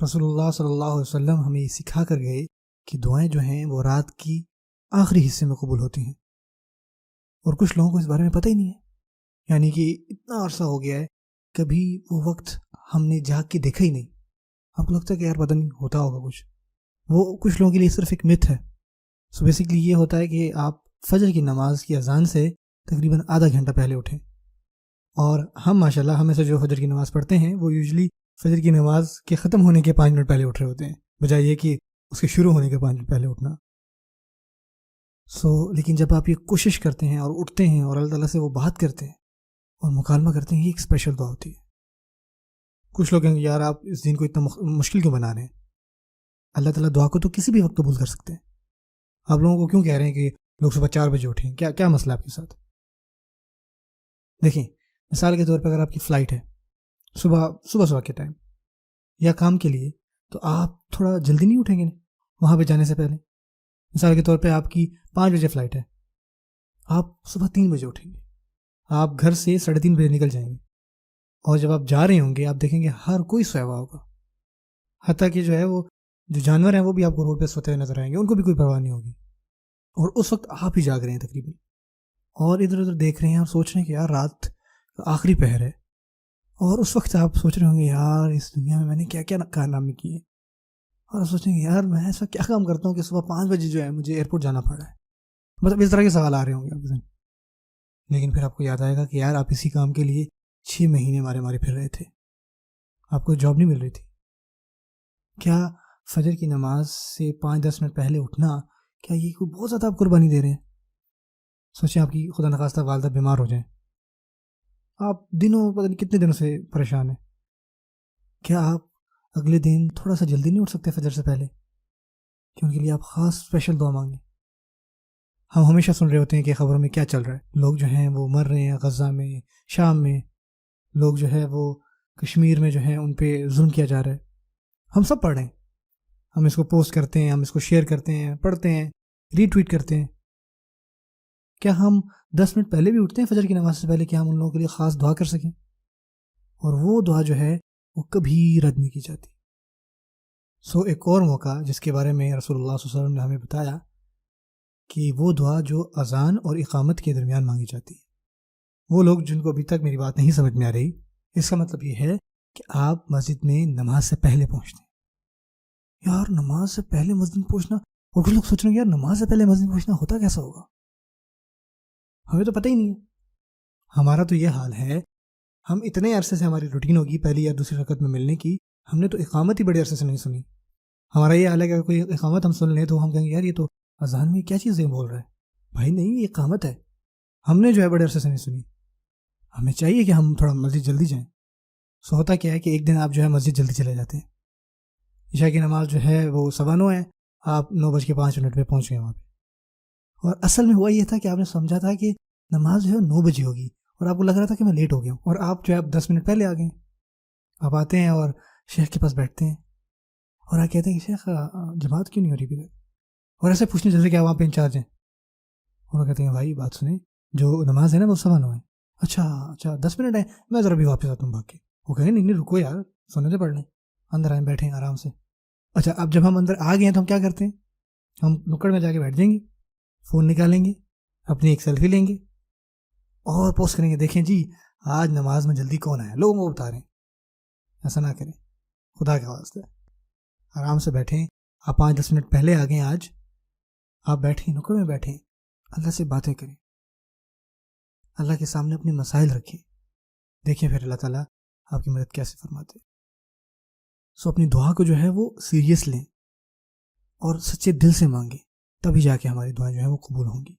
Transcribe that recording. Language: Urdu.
رسول اللہ صلی اللہ علیہ وسلم ہمیں یہ سکھا کر گئے کہ دعائیں جو ہیں وہ رات کی آخری حصے میں قبول ہوتی ہیں، اور کچھ لوگوں کو اس بارے میں پتہ ہی نہیں ہے، یعنی کہ اتنا عرصہ ہو گیا ہے کبھی وہ وقت ہم نے جاگ کے دیکھا ہی نہیں. آپ کو لگتا ہے کہ یار پتہ نہیں ہوتا ہوگا کچھ، وہ کچھ لوگوں کے لیے صرف ایک متھ ہے. سو بیسکلی یہ ہوتا ہے کہ آپ فجر کی نماز کی اذان سے تقریباً آدھا گھنٹہ پہلے اٹھیں، اور ہم ماشاءاللہ ہمیں سے جو فجر کی نماز پڑھتے ہیں وہ یوزلی فجر کی نماز کے ختم ہونے کے 5 منٹ پہلے اٹھ رہے ہوتے ہیں، بجائے یہ کہ اس کے شروع ہونے کے 5 منٹ پہلے اٹھنا. لیکن جب آپ یہ کوشش کرتے ہیں اور اٹھتے ہیں اور اللہ تعالیٰ سے وہ بات کرتے ہیں اور مکالمہ کرتے ہیں، یہ ایک اسپیشل دعا ہوتی ہے. کچھ لوگ کہیں گے یار آپ اس دن کو اتنا مشکل کیوں بنا رہے ہیں؟ اللہ تعالیٰ دعا کو تو کسی بھی وقت قبول کر سکتے ہیں. آپ لوگوں کو کیوں کہہ رہے ہیں کہ لوگ صبح 4 بجے اٹھیں؟ کیا مسئلہ آپ کے ساتھ؟ دیکھیں، مثال کے طور پہ اگر آپ کی فلائٹ ہے صبح کے ٹائم یا کام کے لیے، تو آپ تھوڑا جلدی نہیں اٹھیں گے وہاں پہ جانے سے پہلے؟ مثال کے طور پہ آپ کی 5 بجے فلائٹ ہے، آپ صبح 3 بجے اٹھیں گے، آپ گھر سے 3:30 بجے نکل جائیں گے، اور جب آپ جا رہے ہوں گے آپ دیکھیں گے ہر کوئی سویا ہوا ہوگا، حتیٰ کہ جو ہے وہ جو جانور ہیں وہ بھی آپ کو روڈ پہ سوتے ہوئے نظر آئیں گے، ان کو بھی کوئی پرواہ نہیں ہوگی، اور اس وقت آپ ہی جاگ رہے ہیں تقریباً، اور ادھر ادھر دیکھ رہے ہیں اور سوچ رہے ہیں کہ یار رات کا آخری پہر ہے. اور اس وقت آپ سوچ رہے ہوں گے یار اس دنیا میں نے کیا کیا کارنامے کیے، اور سوچیں گے یار میں ایسا کیا کام کرتا ہوں کہ صبح 5 بجے جو ہے مجھے ایئرپورٹ جانا پڑ رہا ہے. مطلب اس طرح کے سوال آ رہے ہوں گے آپ کے. لیکن پھر آپ کو یاد آئے گا کہ یار آپ اسی کام کے لیے 6 مہینے مارے پھر رہے تھے، آپ کو جاب نہیں مل رہی تھی. کیا فجر کی نماز سے 5-10 منٹ پہلے اٹھنا، کیا یہ کوئی بہت زیادہ آپ قربانی دے رہے ہیں؟ سوچیں آپ کی خدا نخواستہ والدہ بیمار ہو جائیں، آپ پتہ نہیں کتنے دنوں سے پریشان ہیں، کیا آپ اگلے دن تھوڑا سا جلدی نہیں اٹھ سکتے فجر سے پہلے کہ ان کے لیے آپ خاص اسپیشل دعا مانگیں؟ ہم ہمیشہ سن رہے ہوتے ہیں کہ خبروں میں کیا چل رہا ہے، لوگ جو ہیں وہ مر رہے ہیں غزہ میں، شام میں، لوگ جو ہے وہ کشمیر میں جو ہیں ان پہ ظلم کیا جا رہا ہے. ہم سب پڑھ رہے ہیں، ہم اس کو پوسٹ کرتے ہیں، ہم اس کو شیئر کرتے ہیں، پڑھتے ہیں، ری ٹویٹ کرتے ہیں. کیا ہم 10 منٹ پہلے بھی اٹھتے ہیں فجر کی نماز سے پہلے کہ ہم ان لوگوں کے لیے خاص دعا کر سکیں؟ اور وہ دعا جو ہے وہ کبھی رد نہیں کی جاتی. ایک اور موقع جس کے بارے میں رسول اللہ صلی اللہ علیہ وسلم نے ہمیں بتایا کہ وہ دعا جو اذان اور اقامت کے درمیان مانگی جاتی ہے. وہ لوگ جن کو ابھی تک میری بات نہیں سمجھ میں آ رہی، اس کا مطلب یہ ہے کہ آپ مسجد میں نماز سے پہلے پہنچتے ہیں. یار نماز سے پہلے مسجد پہنچنا، اور کچھ لوگ سوچ رہے ہیں یار نماز سے پہلے مسجد پہنچنا ہوتا کیسا ہوگا؟ ہمیں تو پتہ ہی نہیں ہے. ہمارا تو یہ حال ہے، ہم اتنے عرصے سے ہماری روٹین ہوگی پہلی یا دوسری رکعت میں ملنے کی، ہم نے تو اقامت ہی بڑے عرصے سے نہیں سنی. ہمارا یہ حال ہے کہ اگر کوئی اقامت ہم سن لیں تو ہم کہیں گے یار یہ تو اذان میں کیا چیزیں بول رہا ہے. بھائی نہیں، یہ اقامت ہے، ہم نے جو ہے بڑے عرصے سے نہیں سنی. ہمیں چاہیے کہ ہم تھوڑا مسجد جلدی جائیں. ہوتا کیا ہے کہ ایک دن آپ جو ہے مسجد جلدی چلے جاتے ہیں، عشاء کی نماز جو ہے وہ 9:15 ہے، آپ 9:05 پہ پہنچ گئے وہاں پہ. اور اصل میں ہوا یہ تھا کہ آپ نے سمجھا تھا کہ نماز جو ہے 9 بجے ہوگی، اور آپ کو لگ رہا تھا کہ میں لیٹ ہو گیا ہوں، اور آپ جو ہے 10 منٹ پہلے آ گئے. آپ آتے ہیں اور شیخ کے پاس بیٹھتے ہیں اور آپ کہتے ہیں کہ شیخ جماعت کیوں نہیں ہو رہی ابھی تک؟ اور ایسے پوچھنے جیسے کہ آپ وہاں پہ انچارج ہیں، اور وہ کہتے ہیں بھائی بات سنیں، جو نماز ہے نا وہ 9:15 ہے. اچھا 10 منٹ ہے، میں ذرا بھی واپس آتا ہوں بھاگ کے. وہ کہیں نہیں رکو یار، سننے سے پڑھ لیں، اندر آئیں بیٹھیں آرام سے. اچھا اب جب ہم اندر آ گئے ہیں تو ہم کیا کرتے ہیں؟ ہم نکڑ میں جا کے بیٹھ جائیں گے، فون نکالیں گے، اپنی ایک سیلفی لیں گے اور پوسٹ کریں گے، دیکھیں جی آج نماز میں جلدی کون آیا، لوگوں کو بتا رہے ہیں. ایسا نہ کریں، خدا کے واسطے آرام سے بیٹھیں. آپ 5-10 منٹ پہلے آ گئے، آج آپ بیٹھیں، نکڑ میں بیٹھیں، اللہ سے باتیں کریں، اللہ کے سامنے اپنے مسائل رکھیں، دیکھیں پھر اللہ تعالیٰ آپ کی مدد کیسے فرماتے. اپنی دعا کو جو ہے وہ سیریس لیں اور سچے دل سے مانگیں، تبھی جا کے ہماری دعائیں جو ہیں وہ قبول ہوں گی.